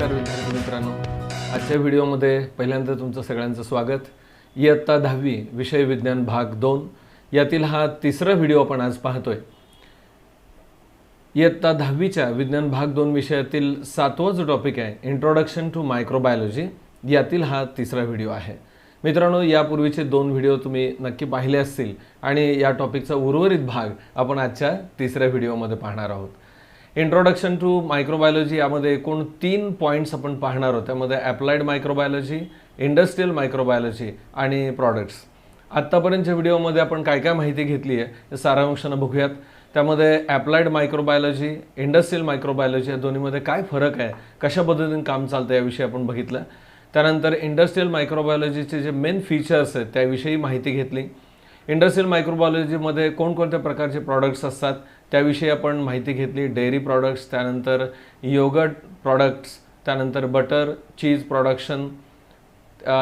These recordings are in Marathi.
नमस्कार विद्यार्थी मित्रांनो, आजच्या व्हिडिओमध्ये पहिल्यांदा तुमचं सगळ्यांचं स्वागत। इयत्ता 10वी विषय विज्ञान भाग 2 यातील हा तिसरा व्हिडिओ आपण आज पाहतोय। इयत्ता 10वीच्या विज्ञान भाग 2 विषयातील 7वा जो टॉपिक आहे इंट्रोडक्शन टू मायक्रोबायोलॉजी यातील हा तिसरा व्हिडिओ आहे। मित्रांनो, यापूर्वीचे 2 व्हिडिओ तुम्ही नक्की पाहिले असतील आणि या टॉपिकचा उर्वरित भाग आपण आजच्या तिसऱ्या व्हिडिओमध्ये पाहणार आहोत। इंट्रोडक्शन टू मायक्रोबायोलॉजी यामध्ये एकूण 3 पॉइंट्स आपण पाहणार आहोत। त्यामध्ये ॲप्लाइड मायक्रोबायोलॉजी, इंडस्ट्रियल मायक्रोबायोलॉजी आणि प्रॉडक्ट्स। आत्तापर्यंतच्या व्हिडिओमध्ये आपण काय काय माहिती घेतली आहे हे सारांशाने बघूयात। त्यामध्ये ॲप्लाइड मायक्रोबायोलॉजी, इंडस्ट्रियल मायक्रोबायोलॉजी या दोन्हीमध्ये काय फरक आहे, कशा पद्धतीने काम चालतं याविषयी आपण बघितलं। त्यानंतर इंडस्ट्रियल मायक्रोबायोलॉजीचे जे मेन फीचर्स आहेत त्याविषयी माहिती घेतली। इंडस्ट्रियल मायक्रोबायोलॉजीमध्ये कोणकोणत्या प्रकारचे प्रॉडक्ट्स असतात त्याविषयी आपण माहिती घेतली। डेअरी प्रॉडक्ट्स, त्यानंतर योगर्ट प्रॉडक्ट्स, त्यानंतर बटर, चीज प्रोडक्शन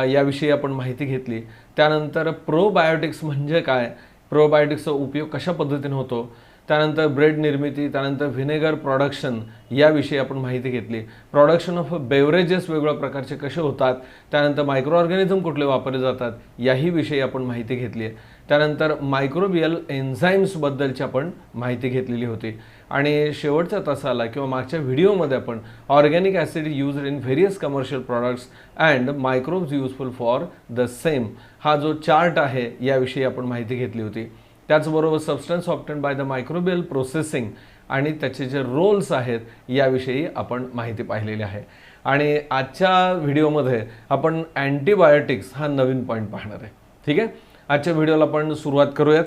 याविषयी आपण माहिती घेतली। त्यानंतर प्रोबायोटिक्स म्हणजे काय, प्रोबायोटिक्सचा उपयोग कशा पद्धतीने होतो, त्यानंतर ब्रेड निर्मिती, त्यानंतर व्हिनेगर प्रोडक्शन याविषयी आपण माहिती घेतली। प्रोडक्शन ऑफ बेवरेजेस वेगवेगळ्या प्रकारचे कसे होतात, त्यानंतर मायक्रो ऑर्गॅनिझम कुठले वापरले जातात याही विषयी आपण माहिती घेतली आहे। त्यानंतर मायक्रोबियल एन्झाईम्सबद्दलची आपण माहिती घेतलेली होती। आणि शेवटच्या तासाला किंवा मागच्या व्हिडिओमध्ये आपण organic acid used in various commercial products and microbes useful for the same हा जो चार्ट आहे याविषयी आपण माहिती घेतली होती। त्याचबरोबर substance obtained by the microbial processing आणि त्याचे जे रोल्स आहेत याविषयी आपण माहिती पाहिलेली आहे। आणि आजच्या व्हिडिओमध्ये आपण अँटीबायोटिक्स हा नवीन पॉईंट पाहणार आहे। ठीक आहे, आजच्या व्हिडिओला आपण सुरुवात करूयात।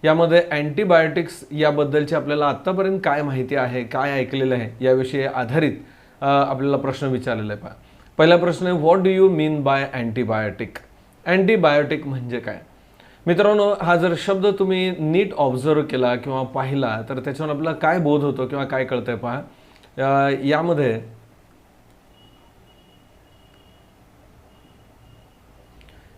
यामध्ये अँटीबायोटिक्स याबद्दलची आपल्याला आत्तापर्यंत काय माहिती आहे, काय ऐकलेलं आहे याविषयी आधारित आपल्याला प्रश्न विचारलेला आहे। पहिला प्रश्न आहे, what do you mean by antibiotic? Antibiotic म्हणजे काय? मित्रांनो, हा जर शब्द तुम्ही नीट ऑब्झर्व केला किंवा पाहिला तर त्याच्यावर आपल्याला काय बोध होतो किंवा काय कळतंय पहा। यामध्ये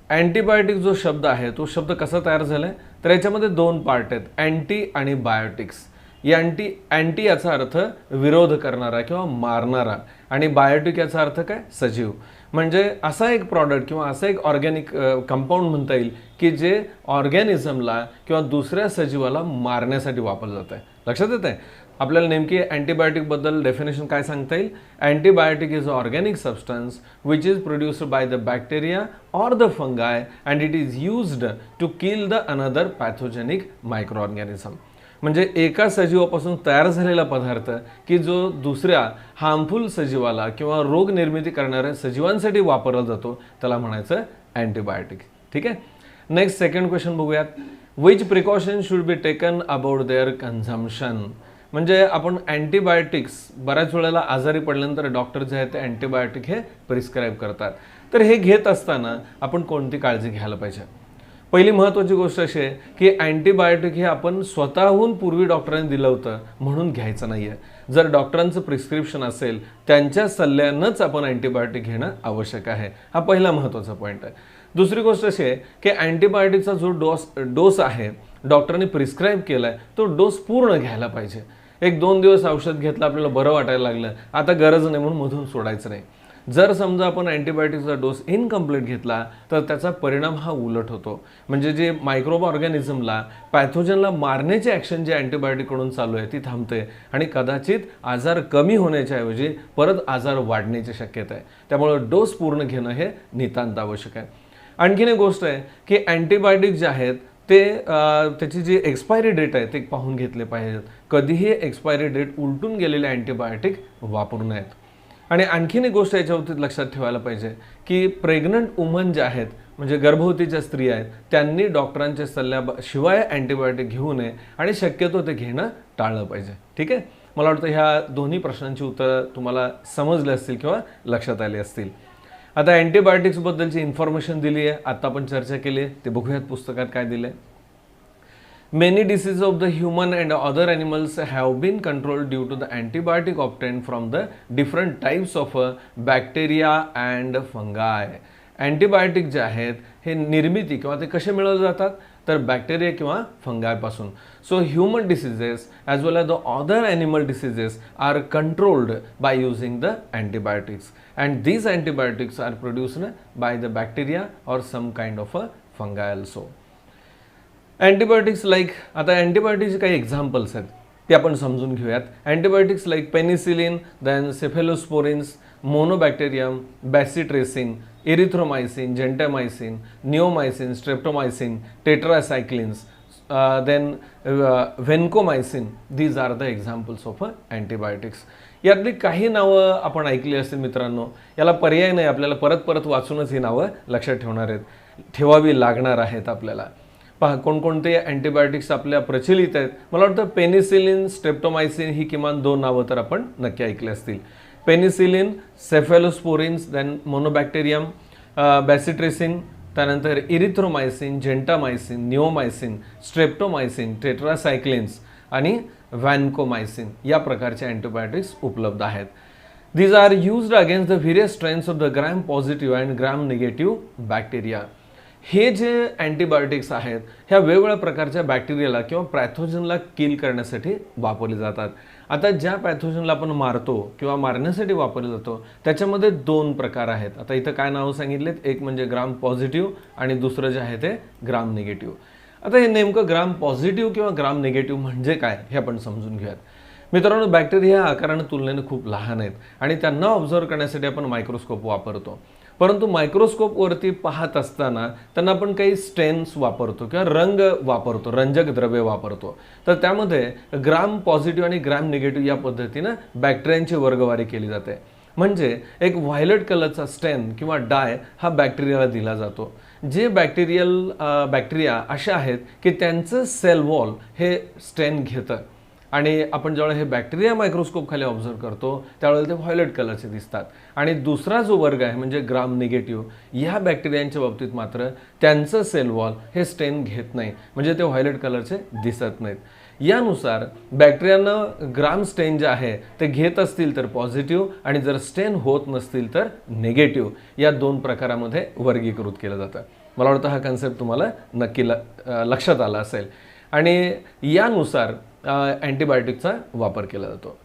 अँटीबायोटिक जो शब्द आहे तो शब्द कसा तयार झालाय तर याच्यामध्ये 2 पार्ट आहेत, अँटी आणि बायोटिक्स। या अँटी याचा अर्थ विरोध करणारा किंवा मारणारा आणि बायोटिक याचा अर्थ काय, सजीव। म्हणजे असा एक प्रॉडक्ट किंवा असा एक ऑर्गॅनिक कंपाऊंड म्हणता येईल की जे ऑर्गॅनिझमला किंवा दुसऱ्या सजीवाला मारण्यासाठी वापरलं जातं आहे। लक्षात येत आहे आपल्याला नेमकी अँटीबायोटिकबद्दल डेफिनेशन काय सांगता येईल? Antibiotic is a organic substance which is produced by the bacteria और the fungi and it is used to kill the another pathogenic microorganism. म्हणजे एका सजीवापासून तयार झालेला पदार्थ की जो दुसऱ्या हार्मफुल सजीवाला किंवा रोग निर्मिती करणाऱ्या सजीवांसाठी वापरला जातो त्याला म्हणायचं अँटीबायोटिक। ठीक आहे, नेक्स्ट सेकंड क्वेश्चन बघूयात, which precaution should be taken about their consumption? म्हणजे आपण अँटीबायोटिक्स बऱ्याच वेळेला आजारी पडल्यानंतर डॉक्टर जे आहेत ते अँटीबायोटिक हे प्रिस्क्राईब करतात। तर हे घेत असताना आपण कोणती काळजी घ्यायला पाहिजे? पहिली महत्त्वाची गोष्ट अशी आहे की अँटीबायोटिक हे आपण स्वतःहून पूर्वी डॉक्टरांनी दिलं होतं म्हणून घ्यायचं नाही आहे। जर डॉक्टरांचं प्रिस्क्रिप्शन असेल त्यांच्या सल्ल्यानंच आपण अँटीबायोटिक घेणं आवश्यक आहे। हा पहिला महत्त्वाचा पॉईंट आहे। दुसरी गोष्ट अशी आहे की अँटीबायोटिकचा जो डोस आहे डॉक्टरांनी प्रिस्क्राईब केला आहे तो डोस पूर्ण घ्यायला पाहिजे। 1-2 दिवस औषध घेतलं, आपल्याला बरं वाटायला लागलं, आता गरज नाही म्हणून मधून सोडायचं नाही। जर समजा आपण अँटीबायोटिकचा डोस इनकम्प्लीट घेतला तर त्याचा परिणाम हा उलट होतो। म्हणजे जे मायक्रोब ऑर्गॅनिझमला पॅथोजनला मारण्याची ॲक्शन जे अँटीबायोटिककडून चालू आहे ती थांबते आणि कदाचित आजार कमी होण्याच्या ऐवजी परत आजार वाढण्याची शक्यता आहे। त्यामुळे डोस पूर्ण घेणं हे नितांत आवश्यक आहे। आणखीन एक गोष्ट आहे की अँटीबायोटिक जे आहेत ते त्याची जी एक्सपायरी डेट आहे ते पाहून घेतले पाहिजेत। कधीही एक्सपायरी डेट उलटून गेलेले अँटीबायोटिक वापरू नयेत। आणि आणखीन एक गोष्ट याच्यावरती लक्षात ठेवायला पाहिजे की प्रेग्नंट वुमन जे आहेत म्हणजे गर्भवतीच्या स्त्रिया आहेत त्यांनी डॉक्टरांच्या सल्ल्याशिवाय अँटीबायोटिक घेऊ नये आणि शक्यतो ते घेणं टाळलं पाहिजे। ठीक आहे, मला वाटतं ह्या दोन्ही प्रश्नांची उत्तरं तुम्हाला समजली असतील किंवा लक्षात आली असतील। आता अँटीबायोटिक्सबद्दलची इन्फॉर्मेशन दिली आहे, आता आपण चर्चा केली आहे, ते बघूयात पुस्तकात काय दिलं आहे। Many diseases of the human and other animals have been controlled due to the antibiotic obtained from the different types of bacteria and fungi. Antibiotic जे आहेत हे निर्मिती किंवा ते कसे मिळवले जातात, तर बॅक्टेरिया किंवा फंगायपासून. So human diseases as well as the other animal diseases are controlled by using the antibiotics, and these antibiotics are produced by the bacteria or some kind of a fungi also. Antibiotics like, आता अँटीबायोटिक्सचे काही एक्झाम्पल्स आहेत ते आपण समजून घेऊयात. Antibiotics like penicillin, then cephalosporins, monobacterium, bacitracin, erythromycin, gentamicin, neomycin, streptomycin, tetracyclines, then vancomycin. These are the examples of antibiotics. यातली काही नावं आपण ऐकली असतील मित्रांनो, याला पर्याय नाही, आपल्याला परत परत वाचूनच ही नावं लक्षात ठेवावी लागणार आहेत आपल्याला. पहा कोणकोणते अँटीबायोटिक्स आपल्या प्रचलित आहेत. मला वाटतं पेनिसिलिन, स्ट्रेप्टोमायसिन ही किमान 2 नावं तर आपण नक्की ऐकली असतील. पेनिसिलिन, सेफेलोस्पोरिन्स, देन मोनोबॅक्टेरियम, बॅसिट्रेसिन, त्यानंतर इरिथ्रोमायसिन, जेंटामायसिन, निओमायसिन, स्ट्रेप्टोमायसिन, टेट्रासायक्लिन्स आणि व्हॅन्कोमायसिन या प्रकारचे अँटीबायोटिक्स उपलब्ध आहेत. These are used against the various strains of the gram positive and gram negative bacteria. हे जे अँटीबायोटिक्स आहेत ह्या वेगवेगळ्या प्रकारच्या बॅक्टेरियाला किंवा पॅथोजनला किल करण्यासाठी वापरले जातात. आता ज्या पॅथोजनला आपण मारतो किंवा मारण्यासाठी वापरले जातो त्याच्यामध्ये 2 प्रकार आहेत. आता इथं काय नावं सांगितलेत, एक म्हणजे ग्राम पॉझिटिव्ह आणि दुसरं जे आहे ते ग्राम निगेटिव्ह. आता हे नेमकं ग्राम पॉझिटिव्ह किंवा ग्राम निगेटिव्ह म्हणजे काय हे आपण समजून घेऊयात. मित्रांनो, बॅक्टेरिया आकाराने तुलनेने खूप लहान आहेत आणि त्यांना ऑब्झर्व करण्यासाठी आपण मायक्रोस्कोप वापरतो. परंतु मायक्रोस्कोपवरती पाहत असताना त्यांना आपण काही स्टेन्स वापरतो किंवा रंग वापरतो, रंजक द्रव्य वापरतो. तर त्यामध्ये ग्राम पॉझिटिव्ह आणि ग्राम निगेटिव्ह या पद्धतीनं बॅक्टेरियांची वर्गवारी केली जाते. म्हणजे एक व्हायलेट कलरचा स्टेन किंवा डाय हा बॅक्टेरियाला दिला जातो. जे बॅक्टेरिया अशा आहेत की त्यांचं सेल वॉल हे स्टेन घेतं आणि आपण जेव्हा हे बॅक्टेरिया मायक्रोस्कोप खाली ऑब्झर्व करतो त्यावेळेला ते व्हायलेट कलरचे दिसतात. आणि दुसरा जो वर्ग आहे म्हणजे ग्राम निगेटिव्ह, या बॅक्टेरियांच्या बाबतीत मात्र त्यांचं सेल वॉल हे स्टेन घेत नाही, म्हणजे ते व्हायलेट कलरचे दिसत नाहीत. यानुसार बॅक्टेरियानं ग्राम स्टेन जे आहे ते घेत असतील तर पॉझिटिव्ह आणि जर स्टेन होत नसतील तर निगेटिव्ह, या 2 प्रकारामध्ये वर्गीकृत केलं जातं. मला वाटतं हा कन्सेप्ट तुम्हाला नक्की लक्षात आला असेल. आणि यानुसार अँटीबायोटिकचा वापर केला जातो.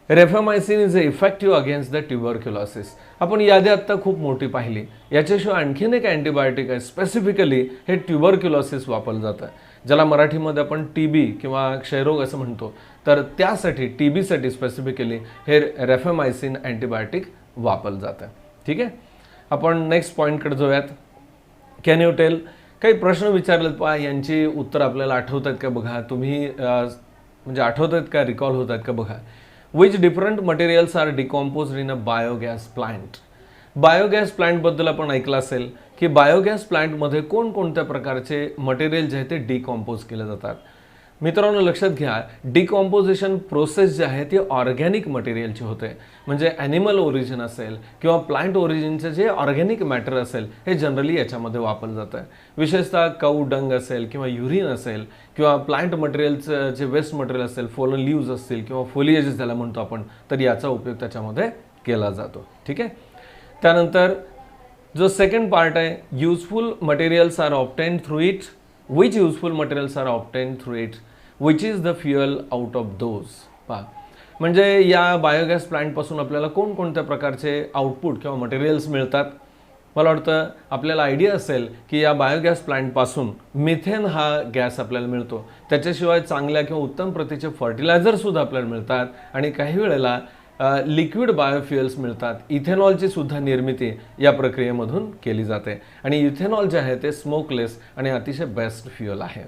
Rifamycin is effective against the tuberculosis. आपण यादी आत्ता खूप मोठी पाहिली. याच्याशिवाय आणखीन एक अँटीबायोटिक आहे, स्पेसिफिकली हे ट्युबरक्युलोसिस वापरलं जातं, ज्याला मराठीमध्ये आपण TB किंवा क्षयरोग असं म्हणतो. तर त्यासाठी TBसाठी स्पेसिफिकली हे रेफामायसिन अँटीबायोटिक वापरलं जातं. ठीक आहे, आपण नेक्स्ट पॉईंटकडे जाऊयात. कॅन यू टेल, काही प्रश्न विचारलेत पहा, यांची उत्तर आपल्याला आठवतात का बघा. तुम्ही म्हणजे आठवतात का, रिकॉल होतात का बघा. Which different materials are decomposed in a biogas plant. Biogas प्लांटबद्दल आपण ऐकलं असेल की बायोगॅस प्लांटमध्ये कोणकोणत्या प्रकारचे मटेरियल जे आहे ते डिकॉम्पोज केले जातात. मित्रांनो लक्षात घ्या, डिकॉम्पोजिशन प्रोसेस जी आहे ती ऑर्गॅनिक मटेरियलची होते. म्हणजे ॲनिमल ओरिजिन असेल किंवा प्लांट ओरिजिनचे जे ऑर्गॅनिक मॅटर असेल हे जनरली याच्यामध्ये वापरलं जातं. विशेषतः काऊ डंग असेल किंवा युरिन असेल किंवा प्लांट मटेरियलचं जे वेस्ट मटेरियल असेल, फोलन लीव्ज असतील किंवा फोलिएजेस ज्याला म्हणतो आपण, तर याचा उपयोग त्याच्यामध्ये केला जातो. ठीक आहे, त्यानंतर जो सेकंड पार्ट आहे, useful materials are obtained through it. Which useful materials are obtained through it? Which is the fuel out of those? पहा, म्हणजे या बायोगॅस प्लांटपासून आपल्याला कोणकोणत्या प्रकारचे आउटपुट किंवा मटेरियल्स मिळतात. मला वाटतं आपल्याला आयडिया असेल की या बायोगॅस प्लांटपासून मिथेन हा गॅस आपल्याला मिळतो. त्याच्याशिवाय चांगल्या किंवा उत्तम प्रतीचे फर्टिलायझरसुद्धा आपल्याला मिळतात आणि काही वेळेला लिक्विड बायोफ्युएल्स मिळतात. इथेनॉलची सुद्धा निर्मिती या प्रक्रियेमधून केली जाते आणि इथेनॉल जे आहे ते स्मोकलेस आणि अतिशय बेस्ट फ्युएल आहे.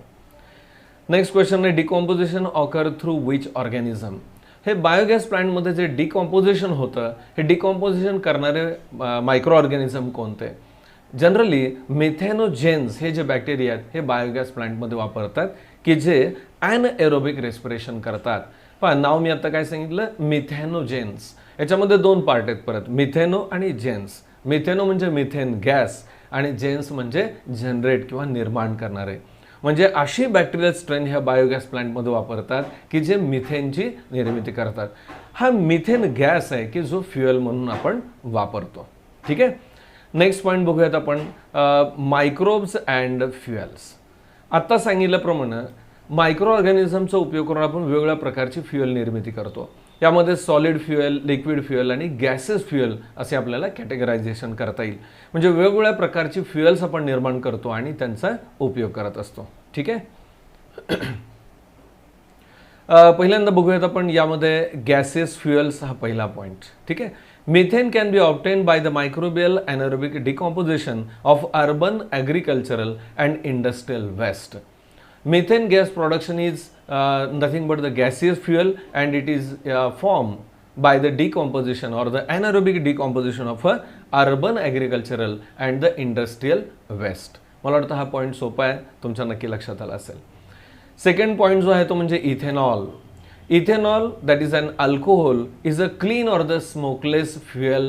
नेक्स्ट क्वेश्चन आहे, decomposition occur through which organism. हे बायोगॅस प्लांटमध्ये जे डिकॉम्पोजिशन होतं हे डिकॉम्पोजिशन करणारे मायक्रो ऑर्गॅनिझम कोणते. जनरली मिथेनोजेन्स हे जे बॅक्टेरिया आहेत हे बायोगॅस प्लांटमध्ये वापरतात की जे ॲनएरोबिक रेस्पिरेशन करतात. पहा, नाव मी आता काय सांगितलं, मिथेनोजेन्स. याच्यामध्ये 2 पार्ट आहेत परत, मिथेनो आणि जेन्स. मिथेनो म्हणजे मिथेन गॅस आणि जेन्स म्हणजे जनरेट किंवा निर्माण करणारे. म्हणजे अशी बॅक्टेरियल स्ट्रेन ह्या बायोगॅस प्लांटमध्ये वापरतात की जे मिथेनची निर्मिती करतात. हा मिथेन गॅस आहे की जो फ्युएल म्हणून आपण वापरतो. ठीक आहे, नेक्स्ट पॉईंट बघूयात आपण, मायक्रोब्स अँड फ्युएल्स. आत्ता सांगितल्याप्रमाणे मायक्रो ऑर्गॅनिझमचा उपयोग करून आपण वेगवेगळ्या प्रकारची फ्युएल निर्मिती करतो. यामध्ये सॉलिड फ्युएल, लिक्विड फ्युएल आणि गॅसेस फ्युएल असे आपल्याला कॅटेगरायझेशन करता येईल. म्हणजे वेगवेगळ्या प्रकारची फ्युएल्स आपण निर्माण करतो आणि त्यांचा उपयोग करत असतो. ठीक आहे. पहिल्यांदा बघूयात आपण यामध्ये गॅसेस फ्युएल्स हा पहिला पॉईंट. ठीक आहे. Methane can be obtain by the microbial anaerobic decomposition of urban agricultural and industrial waste. Methane gas production is nothing but the gaseous fuel, and it is formed by the decomposition or the anaerobic decomposition of urban agricultural and the industrial waste. मला वाटतं हा पॉईंट सोपा आहे, तुमच्या नक्की लक्षात आला असेल. सेकंड पॉईंट जो आहे तो म्हणजे ethanol. Ethanol, that is an alcohol, is a clean or the smokeless fuel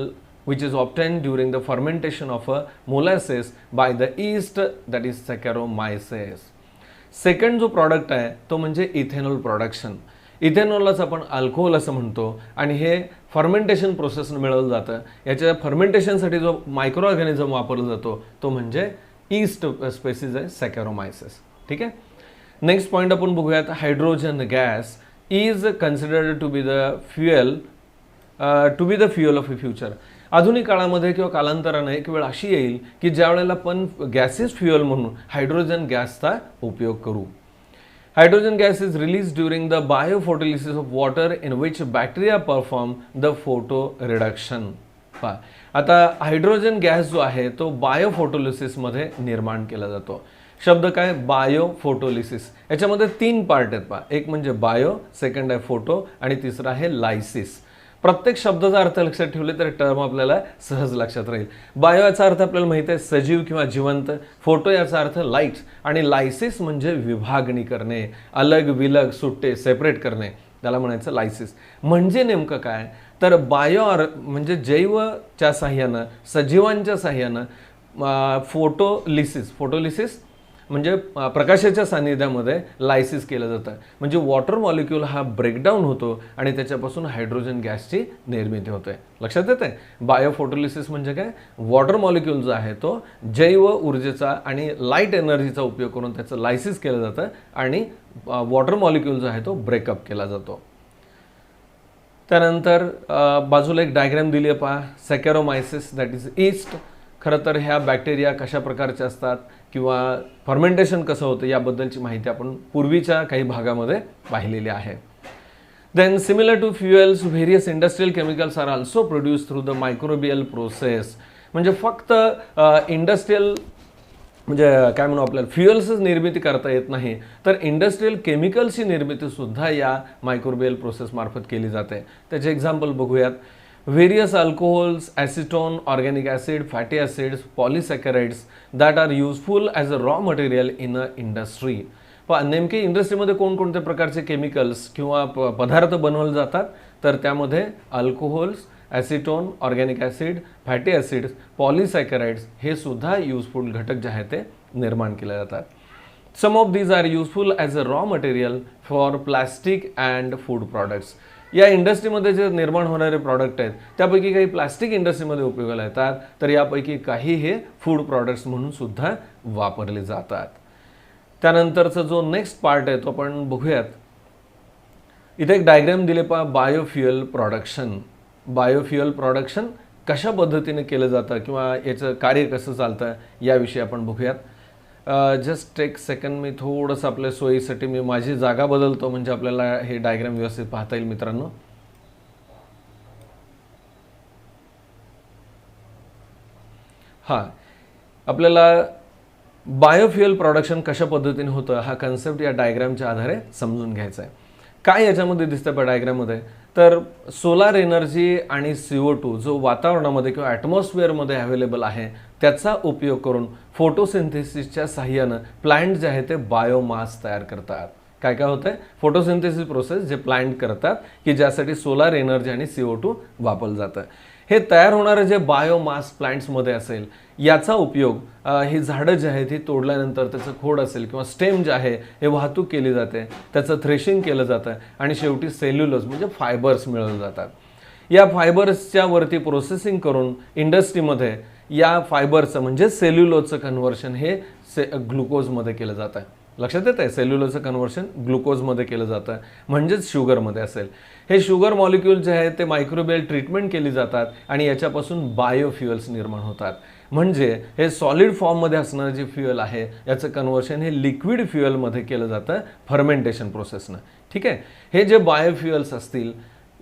which is obtained during the fermentation of a molasses by the yeast, that is Saccharomyces. Second जो प्रॉडक्ट आहे तो म्हणजे इथेनॉल प्रोडक्शन. इथेनॉललाच आपण अल्कोहोल असं म्हणतो आणि हे फर्मेंटेशन प्रोसेस मिळवलं जातं. याच्या फर्मेंटेशनसाठी जो मायक्रो ऑर्गॅनिझम वापरला जातो तो म्हणजे ईस्ट स्पेसिस आहे सॅकॅरोमायसिस. ठीक आहे. नेक्स्ट पॉईंट आपण बघूयात, hydrogen gas is considered to be the fuel of a future. आधुनिक काळामध्ये किंवा कालांतराने एक वेळ अशी येईल की ज्या वेळेला आपण गॅसेस फ्युएल म्हणून हायड्रोजन गॅसचा उपयोग करू. Hydrogen gas is release during the biophotolysis of water in which bacteria perform the photo reduction. आता हायड्रोजन गॅस जो आहे तो बायोफोटोलिसिसमध्ये निर्माण केला जातो. शब्द काय, बायो फोटोलिसिस. याच्यामध्ये 3 पार्ट आहेत पहा. एक म्हणजे बायो, सेकंड आहे फोटो आणि तिसरा आहे लायसिस. प्रत्येक शब्दाचा अर्थ लक्षात ठेवले तर टर्म आपल्याला सहज लक्षात राहील. बायो याचा अर्थ आपल्याला माहिती आहे सजीव किंवा जिवंत. फोटो याचा अर्थ लाईट आणि लायसिस म्हणजे विभागणी करणे, अलग विलग सुट्टे सेपरेट करणे, त्याला म्हणायचं लायसिस. म्हणजे नेमकं काय तर बायो म्हणजे जैवच्या साह्यानं, सजीवांच्या साह्यानं फोटोलिसिस म्हणजे प्रकाशाच्या सानिध्यामध्ये लायसिस केलं जातं. म्हणजे वॉटर मॉलिक्यूल हा ब्रेकडाऊन होतो आणि त्याच्यापासून हायड्रोजन गॅसची निर्मिती होते. लक्षात येते. बायोफोटोलिसिस म्हणजे काय, वॉटर मॉलिक्यूल जो आहे तो जैव ऊर्जेचा आणि लाईट एनर्जीचा उपयोग करून त्याचं लायसिस केलं जातं आणि वॉटर मॉलिक्यूल जो आहे तो ब्रेकअप केला जातो. त्यानंतर बाजूला एक डायग्राम दिली आहे पहा, सॅकॅरोमायसिस दॅट इज ईस्ट. खरं तर ह्या बॅक्टेरिया कशा प्रकारचे असतात किंवा फर्मेंटेशन कसं होतं याबद्दलची माहिती आपण पूर्वीच्या काही भागामध्ये पाहिलेली आहे. Then similar to fuels various industrial chemicals are also produce through the microbial process. म्हणजे फक्त इंडस्ट्रियल म्हणजे काय म्हणू आपल्याला फ्युएल्सच निर्मिती करता येत नाही तर इंडस्ट्रियल केमिकल्सची निर्मिती सुद्धा या मायक्रोबियल प्रोसेस मार्फत केली जाते. त्याचे एक्झाम्पल बघूयात. Various alcohols, acetone, organic acid, fatty acids, polysaccharides that are useful as a raw material in a industry. पण नेमके इंडस्ट्रीमध्ये कोणकोणत्या प्रकारचे केमिकल्स किंवा पदार्थ बनवले जातात तर त्यामध्ये alcohols, acetone, organic acid, fatty acids, polysaccharides हे सुद्धा युजफुल घटक जे आहेत ते निर्माण केले जातात. Some of these are useful as a raw material for plastic and food products. या इंडस्ट्रीमध्ये जे निर्माण होणारे प्रॉडक्ट आहेत त्यापैकी काही प्लास्टिक इंडस्ट्रीमध्ये उपयोगाला येतात तर यापैकी काही हे फूड प्रॉडक्ट्स म्हणून सुद्धा वापरले जातात. त्यानंतरचा जो नेक्स्ट पार्ट आहे तो आपण बघूयात. इथे एक डायग्राम दिले पहा, बायोफ्युएल प्रोडक्शन. बायोफ्युएल प्रोडक्शन कशा पद्धतीने केलं जातं किंवा याचं कार्य कसं चालतं याविषयी आपण बघूयात. जस्ट एक सेकंड, मी थोडंसं आपल्या सोयीसाठी मी माझी जागा बदलतो म्हणजे आपल्याला हे डायग्राम व्यवस्थित पाहता येईल मित्रांनो. हां, आपल्याला बायोफ्युएल प्रोडक्शन कशा पद्धतीने होतं हा कन्सेप्ट या डायग्रामच्या आधारे समजून घ्यायचा आहे. काय याच्यामध्ये दिसतं पहा डायग्राममध्ये तर सोलार एनर्जी आणि CO2 जो वातावरणामध्ये किंवा ॲटमॉस्फिअरमध्ये अवेलेबल आहे त्याचा उपयोग करून फोटोसिंथेसिसच्या साहाय्यानं प्लांट जे आहे ते बायोमास तयार करतात. काय काय होतंय, फोटोसिंथेसिस प्रोसेस जे प्लांट करतात की ज्यासाठी सोलार एनर्जी आणि CO2 वापरलं जातं. हे तयार होणारे जे बायोमास प्लांट्समध्ये असेल याचा उपयोग ही झाडं जे आहेत ही तोडल्यानंतर त्याचं खोड असेल किंवा स्टेम जे आहे हे वाहतूक केली जाते, त्याचं थ्रेशिंग केलं जातं आणि शेवटी सेल्युलोज म्हणजे फायबर्स मिळवले जातात. या फायबर्सच्या वरती प्रोसेसिंग करून इंडस्ट्रीमध्ये या फायबरचं म्हणजे सेल्युलोजचं कन्व्हर्शन हे ग्लुकोजमध्ये केलं जातं. लक्षात येत आहे, सेल्युलोजचं कन्व्हर्शन ग्लुकोजमध्ये केलं जातं, म्हणजेच शुगरमध्ये असेल. हे शुगर मॉलिक्यूल जे आहे ते मायक्रोबियल ट्रीटमेंट केली जातात आणि याच्यापासून बायोफ्युअल्स निर्माण होतात. म्हणजे हे सॉलिड फॉर्ममध्ये असणारं जे फ्युअल आहे याचं कन्व्हर्शन हे लिक्विड फ्युअलमध्ये केलं जातं फर्मेंटेशन प्रोसेसनं. ठीक आहे. हे जे बायोफ्युअल्स असतील,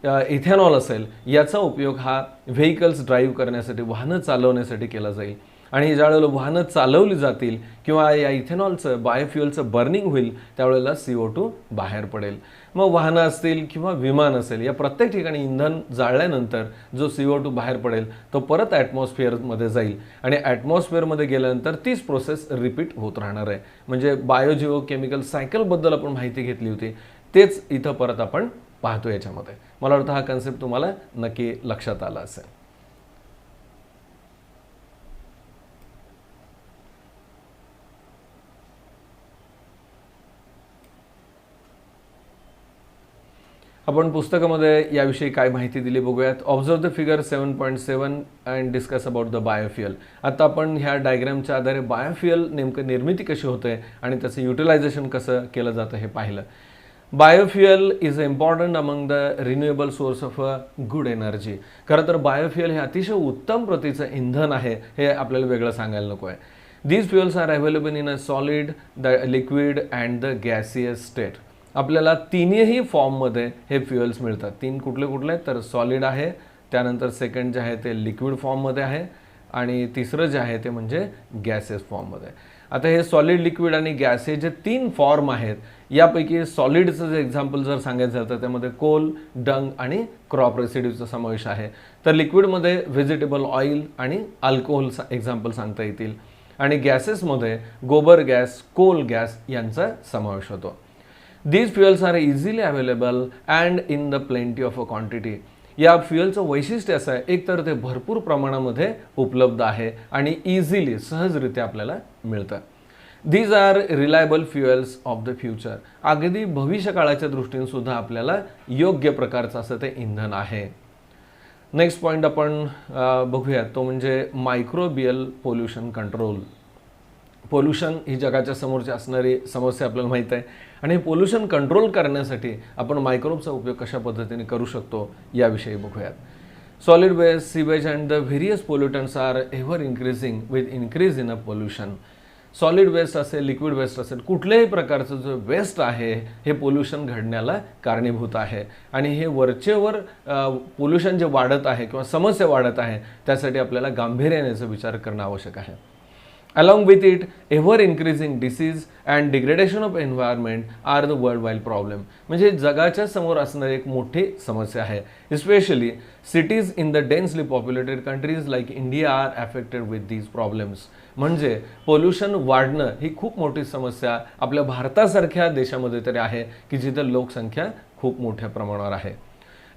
इथेनॉल असेल, याचा उपयोग हा व्हेकल्स ड्राईव्ह करण्यासाठी, वाहनं चालवण्यासाठी केला जाईल. आणि ज्यावेळेला वाहनं चालवली जातील किंवा या इथेनॉलचं बायोफ्युअलचं बर्निंग होईल त्यावेळेला CO2 बाहेर पडेल. मग वाहनं असतील किंवा विमान असेल, या प्रत्येक ठिकाणी इंधन जाळल्यानंतर जो CO2 बाहेर पडेल तो परत ॲटमॉस्फिअरमध्ये जाईल आणि ॲटमॉस्फिअरमध्ये गेल्यानंतर तीच प्रोसेस रिपीट होत राहणार आहे. म्हणजे बायोजिओ केमिकल सायकलबद्दल आपण माहिती घेतली होती, तेच इथं परत आपण पाहतो याच्यामध्ये. मला वाटतं हा कन्सेप्ट तुम्हाला नक्की लक्षात आला असेल. आपण पुस्तकामध्ये याविषयी काय माहिती दिली बघूयात. Observe the figure 7.7 and discuss about the biofuel. आता आपण ह्या डायग्रामच्या आधारे बायोफ्युअल नेमकं निर्मिती कशी होते आणि त्याचं युटिलायझेशन कसं केलं जातं हे पाहिलं. Biofuel is important among the renewable source of a good energy. खरं तर बायोफ्युअल हे अतिशय उत्तम प्रतीचं इंधन आहे, हे आपल्याला वेगळं सांगायला नको आहे. These fuels are available in a solid, the liquid and the gaseous state. आपल्याला तिन्ही फॉर्ममध्ये हे फ्युअल्स मिळतात. तीन कुठले कुठले, तर सॉलिड आहे, त्यानंतर सेकंड जे आहे ते लिक्विड फॉर्ममध्ये आहे आणि तिसरं जे आहे ते म्हणजे गॅसेस फॉर्ममध्ये. आता हे सॉलिड, लिक्विड आणि गॅस हे जे तीन फॉर्म आहेत, यापैकी सॉलिडचं जे एक्झाम्पल जर सांगायचं झालं तर त्यामध्ये कोल, डंग आणि क्रॉप रेसिड्यूचा समावेश आहे. तर लिक्विडमध्ये व्हेजिटेबल ऑइल आणि अल्कोहोल एक्झाम्पल सांगता येतील आणि गॅसेसमध्ये गोबर गॅस, कोल गॅस यांचा समावेश होतो. These fuels are easily available and in the plenty of a quantity. या फ्युअलचं वैशिष्ट्य असं आहे, एक तर ते भरपूर प्रमाणामध्ये उपलब्ध आहे आणि इझिली, सहजरित्या आपल्याला मिळतं. These are reliable fuels of the future. अगदी भविष्यकाळाच्या दृष्टीने सुद्धा आपल्याला योग्य प्रकारचं असं ते इंधन आहे. नेक्स्ट पॉईंट आपण बघूयात, तो म्हणजे मायक्रोबियल पोल्युशन कंट्रोल. पोल्युशन ही जगाच्या समोरची असणारी समस्या आपल्याला माहीत आहे आणि हे पोल्युशन कंट्रोल करण्यासाठी आपण मायक्रोबचा उपयोग कशा पद्धतीने करू शकतो याविषयी बघूयात. Solid waste, sewage and the various pollutants are ever increasing with increase in a pollution. Solid waste असेल, लिक्विड वेस्ट असेल, कुठल्याही प्रकारचं जो वेस्ट आहे हे पोल्युशन घडण्याला कारणीभूत आहे आणि हे वरचेवर पोल्युशन जे वाढत आहे किंवा समस्या वाढत आहे त्यासाठी आपल्याला गांभीर्याने याचा विचार करणं आवश्यक आहे. Along with it, ever increasing disease and degradation of environment are the worldwide problem. म्हणजे जगाच्या समोर असणारी एक मोठी समस्या आहे. Especially cities in the densely populated countries like India are affected with these problems. म्हणजे पोल्युशन वाढणं ही खूप मोठी समस्या आपल्या भारतासारख्या देशामध्ये तरी आहे की जिथे लोकसंख्या खूप मोठ्या प्रमाणावर आहे.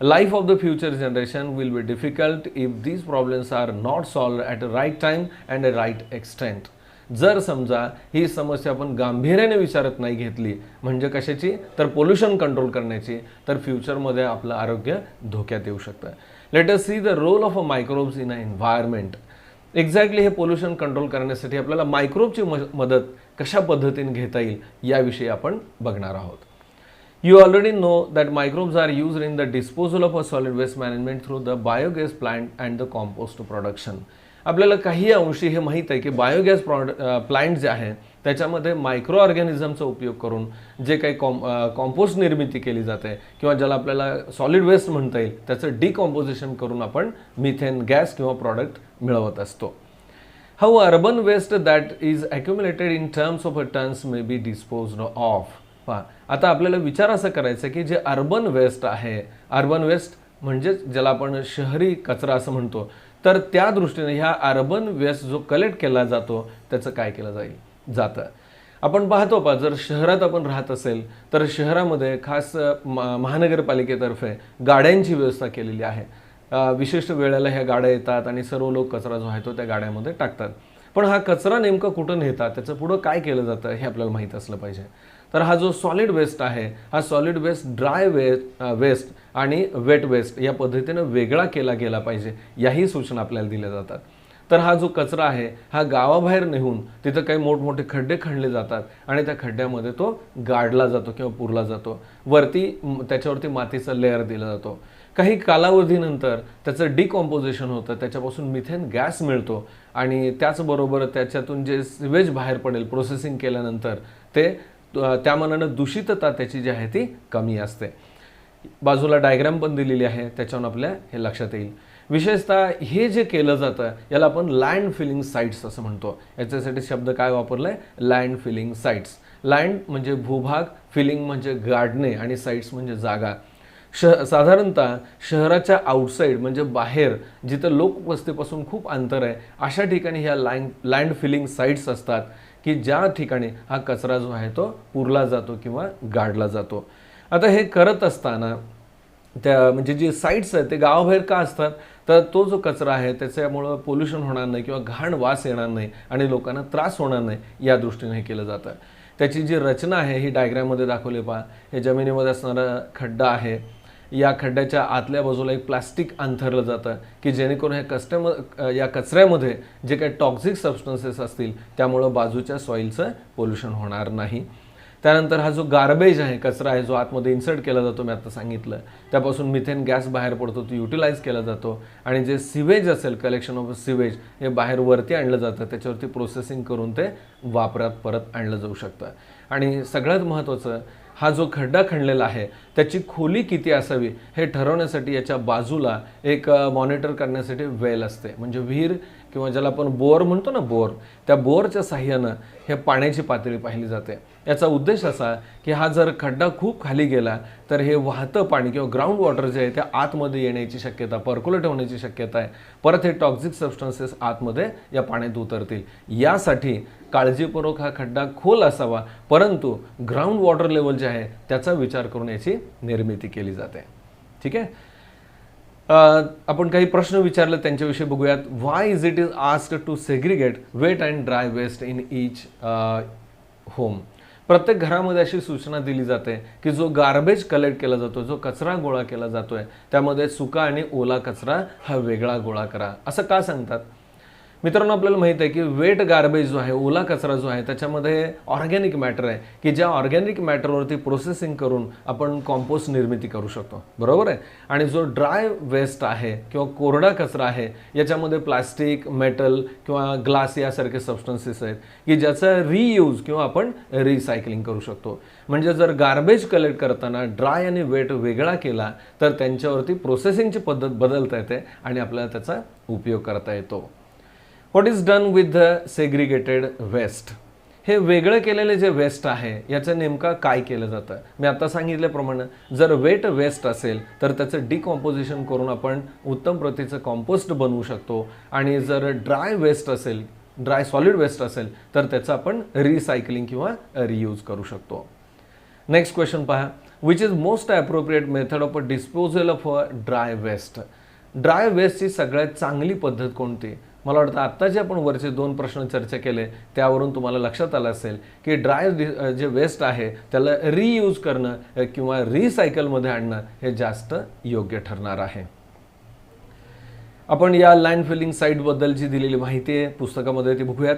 Life of the future generation will be difficult if these problems are not solved at a right time and a right extent. जर समजा ही समस्या आपण गांभीर्याने विचारत नाही घेतली, म्हणजे कशाची, तर पोल्युशन कंट्रोल करण्याची, तर फ्युचरमध्ये आपलं आरोग्य धोक्यात येऊ शकतं. Let us see the role of a microbes in a environment. Exactly हे पोल्युशन कंट्रोल करण्यासाठी आपल्याला मायक्रोबची मदत कशा पद्धतीने घेता येईल याविषयी आपण बघणार आहोत. You already know that microbes are used in the disposal of a solid waste management through the biogas plant and the compost production. आपल्याला काही अंशी हे माहीत आहे की बायोगॅस प्लांट जे आहे त्याच्यामध्ये मायक्रो ऑर्गॅनिझमचा उपयोग करून जे काही कॉम्पोस्ट निर्मिती केली जाते किंवा ज्याला आपल्याला सॉलिड वेस्ट म्हणता येईल त्याचं डिकॉम्पोजिशन करून आपण मिथेन गॅस किंवा प्रॉडक्ट मिळवत असतो. How urban waste that is accumulated in terms of a tons may be disposed of. आता आपल्याला विचार असा करायचा की जे अर्बन वेस्ट आहे, अर्बन वेस्ट म्हणजे ज्याला आपण शहरी कचरा असं म्हणतो, तर त्या दृष्टीने ह्या अर्बन वेस्ट जो कलेक्ट केला जातो त्याचं काय केलं जातं. आपण पाहतो जर शहरात आपण राहत असेल तर शहरामध्ये खास महानगरपालिकेतर्फे गाड्यांची व्यवस्था केलेली आहे. विशिष्ट वेळेला ह्या गाड्या येतात आणि सर्व लोक कचरा जो आहे तो त्या गाड्यामध्ये टाकतात. पण हा कचरा नेमका कुठं नेतात, त्याचं पुढं काय केलं जातं हे आपल्याला माहीत असलं पाहिजे. तर हा जो सॉलिड वेस्ट आहे, हा सॉलिड वेस्ट ड्राय वेस्ट आणि वेट वेस्ट या पद्धतीनं वेगळा केला गेला पाहिजे, याही सूचना आपल्याला दिल्या जातात. तर हा जो कचरा आहे हा गावाबाहेर नेऊन तिथं काही मोठमोठे खड्डे खणले जातात आणि त्या खड्ड्यामध्ये तो गाडला जातो किंवा पुरला जातो. वरती त्याच्यावरती मातीचा लेअर दिला जातो. काही कालावधीनंतर त्याचं डिकॉम्पोजिशन होतं, त्याच्यापासून मिथेन गॅस मिळतो आणि त्याचबरोबर त्याच्यातून जे सिवेज बाहेर पडेल प्रोसेसिंग केल्यानंतर ते त्या मानानं दूषितता त्याची जी आहे ती कमी असते. बाजूला डायग्राम पण दिलेली आहे, त्याच्यावरून आपल्या हे लक्षात येईल. विशेषतः हे जे केलं जातं याला आपण लँड फिलिंग साईट्स असं म्हणतो. याच्यासाठी शब्द काय वापरलाय? Land feeling sites. लँड म्हणजे भूभाग, फिलिंग म्हणजे गाडणे आणि साईट्स म्हणजे जागा. साधारणतः शहराच्या आउटसाईड म्हणजे बाहेर जिथं लोकवस्तीपासून खूप अंतर आहे अशा ठिकाणी ह्या लँड फिलिंग साईट्स असतात की ज्या ठिकाणी हा कचरा जो आहे तो पुरला जातो किंवा गाडला जातो. आता हे करत असताना त्या म्हणजे जे साईट्स आहेत ते गावाबाहेर का असतात? तर तो जो कचरा आहे त्याच्यामुळं पोल्युशन होणार नाही किंवा घाण वास येणार नाही आणि लोकांना त्रास होणार नाही या दृष्टीने हे केलं जातं. त्याची जी रचना आहे ही डायग्राममध्ये दाखवली पहा. हे जमिनीमध्ये असणारा खड्डा आहे. या खड्ड्याच्या आतल्या बाजूला एक प्लास्टिक अंथरलं जातं की जेणेकरून या कचऱ्यामध्ये जे काही टॉक्सिक सबस्टन्सेस असतील त्यामुळं बाजूच्या सॉईलचं पोल्युशन होणार नाही. त्यानंतर हा जो गार्बेज आहे, कचरा आहे जो आतमध्ये इन्सर्ट केला जातो, मी आता सांगितलं, त्यापासून मिथेन गॅस बाहेर पडतो, तो युटिलाइज केला जातो आणि जे सिवेज असेल, कलेक्शन ऑफ सिवेज, हे बाहेर वरती आणलं जातं, त्याच्यावरती प्रोसेसिंग करून ते वापरात परत आणलं जाऊ शकतं. आणि सगळ्यात महत्त्वाचं, हा जो खड्डा खणलेला आहे त्याची खोली किती असावी हे ठरवण्यासाठी याच्या बाजूला एक मॉनिटर करण्यासाठी वेल असते, म्हणजे विहीर किंवा ज्याला आपण बोअर म्हणतो ना, बोअर, त्या बोअरच्या साह्यानं हे पाण्याची पातळी पाहिली जाते. याचा उद्देश असा की हा जर खड्डा खूप खाली गेला तर हे वाहतं पाणी किंवा ग्राउंड वॉटर जे आहे ते आतमध्ये येण्याची शक्यता, पर्क्युलेट होण्याची शक्यता आहे. परत हे टॉक्सिक सबस्टन्सेस आतमध्ये या पाण्यात उतरतील. यासाठी काळजीपूर्वक हा खड्डा खोल असावा, परंतु ग्राउंड वॉटर लेवल जे आहे त्याचा विचार करून याची निर्मिती केली जाते. ठीक आहे. आपण काही प्रश्न विचारले त्यांच्याविषयी बघूयात. Why is it is asked to segregate wet and dry waste in each home? प्रत्येक घरामध्ये अशी सूचना दिली जाते की जो गार्बेज कलेक्ट केला जातो, जो कचरा गोळा केला जातोय, त्यामध्ये सुका आणि ओला कचरा हा वेगळा गोळा करा. असं का सांगतात? मित्रांनो, आपल्याला माहित आहे की वेट गार्बेज जो आहे, ओला कचरा जो आहे, त्याच्यामध्ये ऑर्गॅनिक मॅटर आहे की ज्या ऑर्गॅनिक मॅटरवरती प्रोसेसिंग करून आपण कॉम्पोस्ट निर्मिती करू शकतो, बरोबर आहे. आणि जो ड्राय वेस्ट आहे किंवा कोरडा कचरा आहे याच्यामध्ये प्लास्टिक, मेटल किंवा ग्लास यासारखे सबस्टन्सेस आहेत की ज्याचं रियूज किंवा आपण रिसायकलिंग करू शकतो. म्हणजे जर गार्बेज कलेक्ट करताना ड्राय आणि वेट वेगळा केला तर त्यांच्यावरती प्रोसेसिंगची पद्धत बदलता येते आणि आपल्याला त्याचा उपयोग करता येतो. What is done with the segregated waste? हे वेगळं केलेले जे वेस्ट आहे याचं नेमका काय केलं जातं? मी आता सांगितल्याप्रमाणे जर वेट वेस्ट असेल तर त्याचं डिकॉम्पोजिशन करून आपण उत्तम प्रतीचं कॉम्पोस्ट बनवू शकतो. आणि जर ड्राय वेस्ट असेल, ड्राय सॉलिड वेस्ट असेल तर त्याचं आपण रिसायकलिंग किंवा रियूज करू शकतो. नेक्स्ट क्वेश्चन पहा. Which is most appropriate method of disposal of dry waste? Dry वेस्टची सगळ्यात चांगली पद्धत कोणती? मला वाटतं आत्ता जे आपण वरचे 2 प्रश्न चर्चा केले त्यावरून तुम्हाला लक्षात आलं असेल की ड्राय जे वेस्ट आहे त्याला रियूज करणं किंवा रिसायकलमध्ये आणणं हे जास्त योग्य ठरणार आहे. आपण या लँड फिलिंग साईटबद्दल जी दिलेली माहिती आहे पुस्तकामध्ये ती बघूयात.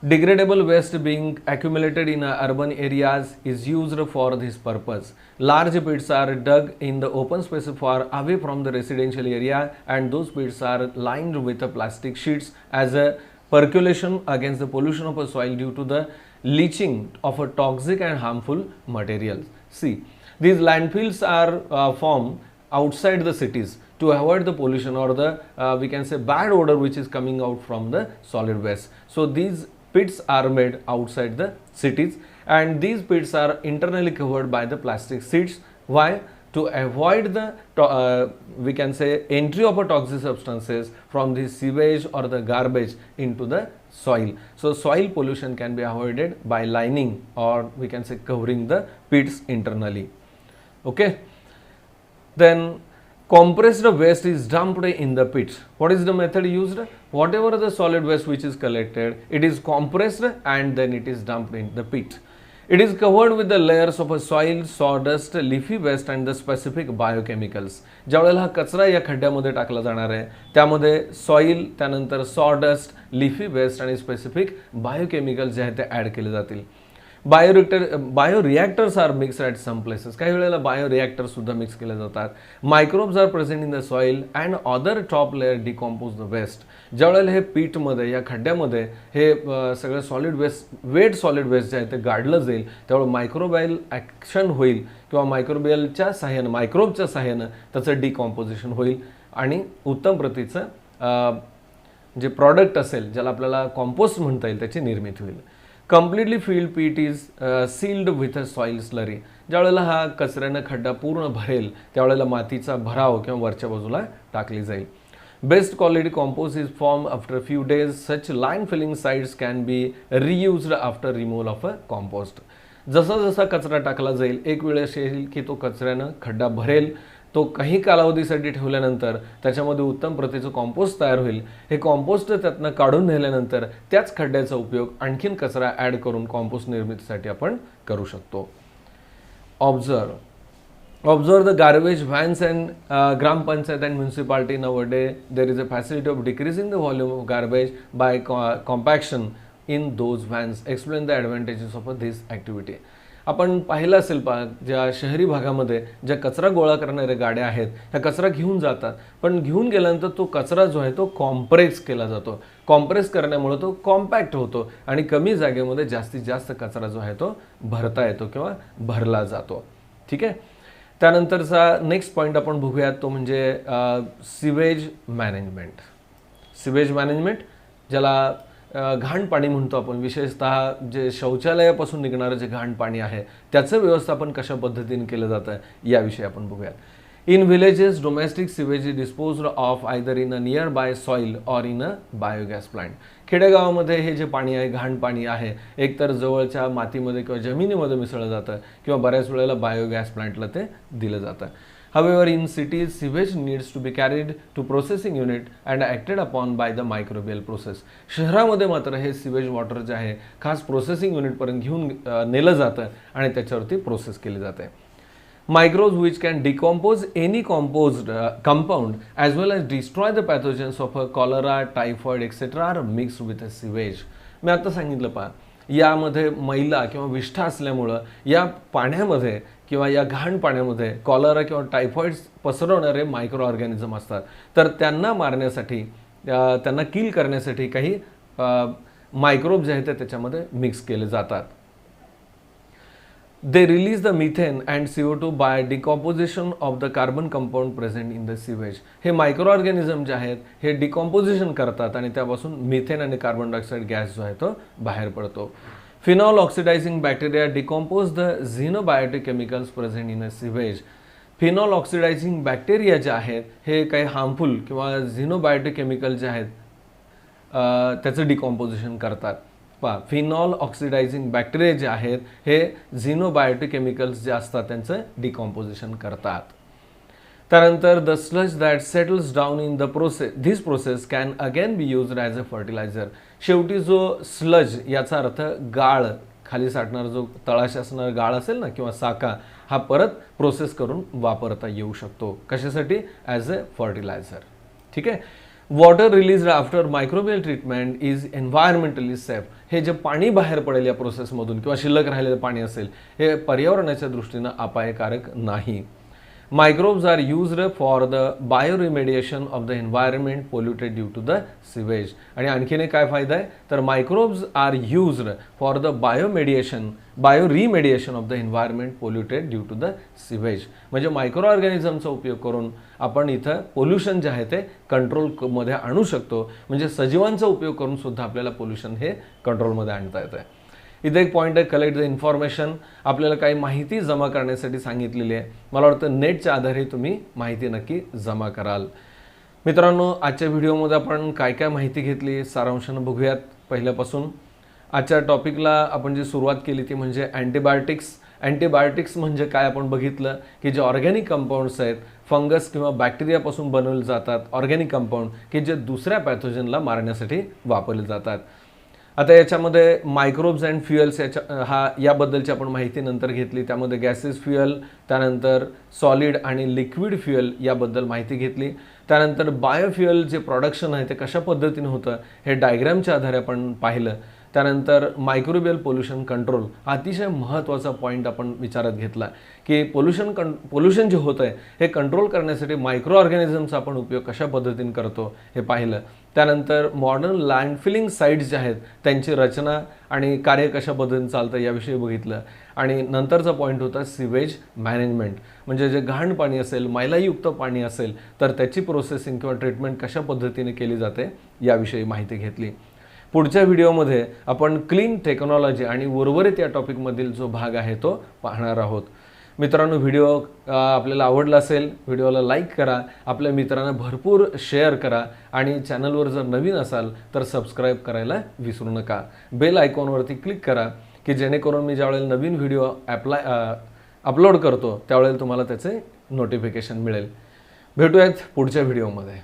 Degradable waste being accumulated in urban areas is used for this purpose. Large pits are dug in the open space far away from the residential area and those pits are lined with plastic sheets as a percolation against the pollution of a soil due to the leaching of a toxic and harmful materials. See, these landfills are formed outside the cities to avoid the pollution or the we can say bad odor which is coming out from the solid waste. So these pits are made outside the cities and these pits are internally covered by the plastic sheets. Why? To avoid the we can say entry of a toxic substances from the sewage or the garbage into the soil. So soil pollution can be avoided by lining or we can say covering the pits internally. Okay. Then compressed waste is dumped in the pits. What is the method used? Whatever the solid waste which is collected, it is compressed and then it is dumped in the pit. It is covered with the layers of a soil, sawdust, leafy waste and the specific biochemicals. ज्यावेळेला हा कचरा या खड्ड्यामध्ये टाकला जाणार आहे त्यामध्ये सॉइल, त्यानंतर सॉडस्ट, लिफी वेस्ट आणि स्पेसिफिक बायोकेमिकल्स जे आहेत ते ॲड केले जातील. Bioreactors are mix at some places. काही वेळेला बायोरिॲक्टर्स सुद्धा मिक्स केले जातात. Microbes are present in the soil and other top layer decompose the waste. ज्यावेळेला हे पीठमध्ये या खड्ड्यामध्ये हे सगळं solid waste, wet solid waste जे आहे ते गाडलं जाईल त्यावेळेला मायक्रोबायल ॲक्शन होईल किंवा मायक्रोबियलच्या सहाय्यानं, मायक्रोबच्या सहाय्यानं त्याचं डिकॉम्पोजिशन होईल आणि उत्तम प्रतीचं जे प्रॉडक्ट असेल ज्याला आपल्याला कॉम्पोस्ट म्हणता येईल त्याची निर्मिती होईल. Completely filled pit is sealed with a soil slurry. ज्यावेळेला हा कचऱ्यानं खड्डा पूर्ण भरेल त्यावेळेला मातीचा भराव किंवा वरच्या बाजूला टाकली जाईल. Best quality compost is formed after a few days. Such line filling sites can be reused after removal of a compost. जसा जसा कचरा टाकला जाईल एक वेळ अशी येईल की तो कचऱ्यानं खड्डा भरेल, तो काही कालावधीसाठी ठेवल्यानंतर त्याच्यामध्ये उत्तम प्रतीचं कॉम्पोस्ट तयार होईल. हे कॉम्पोस्ट त्यातनं काढून नेल्यानंतर त्याच खड्ड्याचा उपयोग आणखीन कचरा ॲड करून कॉम्पोस्ट निर्मितीसाठी आपण करू शकतो. Observe the garbage vans and Gram Panchayat and municipality nowadays there is a facility of decreasing the volume of garbage by compaction in those vans. Explain the advantages of this activity. आपण पाहिलं असेल ज्या शहरी भागामध्ये ज्या कचरा गोळा करणाऱ्या गाड्या आहेत ह्या कचरा घेऊन जातात, पण घेऊन गेल्यानंतर तो कचरा जो आहे तो कॉम्प्रेस केला जातो. कॉम्प्रेस करण्यामुळे तो कॉम्पॅक्ट होतो आणि कमी जागेमध्ये जास्तीत जास्त कचरा जो आहे तो भरता येतो किंवा भरला जातो. ठीक आहे. त्यानंतरचा नेक्स्ट पॉईंट आपण बघूयात तो म्हणजे सिवेज मॅनेजमेंट. सिवेज मॅनेजमेंट ज्याला घाण पाणी म्हणतो आपण, विशेषतः जे शौचालयापासून निघणारं जे घाण पाणी आहे त्याचं व्यवस्थापन कशा पद्धतीने केलं जातं याविषयी आपण बघूयात. In villages domestic sewage is disposed of either in a near by soil or in a biogas plant. खेडेगावामध्ये हे जे पाणी आहे, घाण पाणी आहे, एकतर जवळच्या मातीमध्ये किंवा जमिनीमध्ये मिसळलं जातं किंवा बऱ्याच वेळेला बायोगॅस प्लांटला ते दिलं जातं. However, in cities, sewage needs to be carried to processing unit and acted upon by the microbial process. शहरामध्ये मात्र हे सिवेज वॉटर जे आहे खास प्रोसेसिंग युनिटपर्यंत घेऊन नेलं जातं आणि त्याच्यावरती प्रोसेस केली जाते. Microbes which can decompose any compound as well as destroy the pathogens of cholera, typhoid, etc. are mixed with a sewage. मी आता सांगितलं पहा, यामध्ये मैला किंवा विष्ठा असल्यामुळं या पाण्यामध्ये किंवा या घाण पाण्यामध्ये कॉलरा किंवा टायफॉइड पसरवणारे मायक्रो ऑर्गॅनिझम असतात. तर त्यांना मारण्यासाठी, त्यांना किल करण्यासाठी काही मायक्रोब जे आहेत ते त्याच्यामध्ये मिक्स केले जातात. They release the methane and CO2 by decomposition of the carbon compound present in the sewage. हे मायक्रो ऑर्गॅनिझम जे आहेत हे डिकॉम्पोजिशन करतात आणि त्यापासून मिथेन आणि कार्बन डायऑक्साईड गॅस जो आहे तो बाहेर पडतो. Phenol oxidizing bacteria decompose the xenobiotic chemicals present in a sewage. Phenol oxidising bacteria जे आहेत हे काही हार्मफुल किंवा झिनोबायोटिक केमिकल जे आहेत त्याचं डिकॉम्पोजिशन करतात. पहा, फिनॉल ऑक्सिडायझिंग बॅक्टेरिया जे आहेत हे झिनोबायोटिक केमिकल्स जे असतात त्यांचं डिकॉम्पोजिशन करतात. त्यानंतर the sludge that settles down in the process, this process can again be used as a fertiliser. शेवटी जो स्लज याचा अर्थ गाळ, खाली साठणारा जो तळाशी असणारा गाळ असेल ना किंवा साका, हा परत प्रोसेस करून वापरता येऊ शकतो. कशासाठी? As a fertiliser. ठीक आहे. Water release after microbial treatment is environmentally safe. हे जे पाणी बाहेर पडेल या प्रोसेसमधून किंवा शिल्लक राहिलेलं पाणी असेल हे पर्यावरणाच्या दृष्टीनं अपायकारक नाही. Microbes are used for the bioremediation of the environment polluted due to the sewage. आणि आणखीन एक काय फायदा आहे तर microbes are used for the bioremediation of the environment polluted due to the sewage. म्हणजे मायक्रो ऑर्गॅनिझमचा उपयोग करून आपण इथं पोल्युशन जे आहे ते कंट्रोलमध्ये आणू शकतो. म्हणजे सजीवांचा उपयोग करून सुद्धा आपल्याला पोल्युशन हे कंट्रोलमध्ये आणता येतं. इथे एक पॉईंट आहे, कलेक्ट द इन्फॉर्मेशन. आपल्याला काही माहिती जमा करण्यासाठी सांगितलेली आहे. मला वाटतं नेटच्या आधारे तुम्ही माहिती नक्की जमा कराल. मित्रांनो, आजच्या व्हिडिओमध्ये आपण काय काय माहिती घेतली सारांशानं बघूयात. पहिल्यापासून आजच्या टॉपिकला आपण जी सुरुवात केली ती म्हणजे अँटीबायोटिक्स. अँटीबायोटिक्स म्हणजे काय आपण बघितलं की जे ऑर्गॅनिक कंपाऊंड्स आहेत फंगस किंवा बॅक्टेरियापासून बनवले जातात, ऑर्गॅनिक कंपाऊंड की जे दुसऱ्या पॅथोजनला मारण्यासाठी वापरले जातात. आता याच्यामध्ये मायक्रोब्स अँड फ्युएल्स याबद्दलची आपण माहिती नंतर घेतली. त्यामध्ये गॅसेस फ्युएल, त्यानंतर सॉलिड आणि लिक्विड फ्युएल याबद्दल माहिती घेतली. त्यानंतर बायोफ्युएल जे प्रोडक्शन आहे ते कशा पद्धतीने होतं हे डायग्रामच्या आधारे आपण पाहिलं. त्यानंतर मायक्रोबियल पोल्युशन कंट्रोल हा अतिशय महत्त्वाचा पॉईंट आपण विचारात घेतला की पोल्युशन जे होतं आहे हे कंट्रोल करण्यासाठी मायक्रो ऑर्गॅनिझमचा आपण उपयोग कशा पद्धतीने करतो हे पाहिलं. त्यानंतर मॉडर्न लँडफिलिंग साईट्स जे आहेत त्यांची रचना आणि कार्य कशा पद्धतीने चालतं याविषयी बघितलं. आणि नंतरचा पॉईंट होता सिवेज मॅनेजमेंट, म्हणजे जे घाण पाणी असेल, मैलायुक्त पाणी असेल तर त्याची प्रोसेसिंग किंवा ट्रीटमेंट कशा पद्धतीने केली जाते याविषयी माहिती घेतली. पुढच्या व्हिडिओमध्ये आपण क्लीन टेक्नॉलॉजी आणि उर्वरित या टॉपिकमधील जो भाग आहे तो पाहणार आहोत. मित्रांनो, व्हिडिओ आपल्याला आवडला असेल, व्हिडिओला लाईक करा, आपल्या मित्रांना भरपूर शेअर करा आणि चॅनलवर जर नवीन असाल तर सबस्क्राईब करायला विसरू नका. बेल आयकॉनवरती क्लिक करा की जेणेकरून मी ज्यावेळेला नवीन व्हिडिओ अपलोड करतो त्यावेळेला तुम्हाला त्याचे नोटिफिकेशन मिळेल. भेटूयात पुढच्या व्हिडिओमध्ये.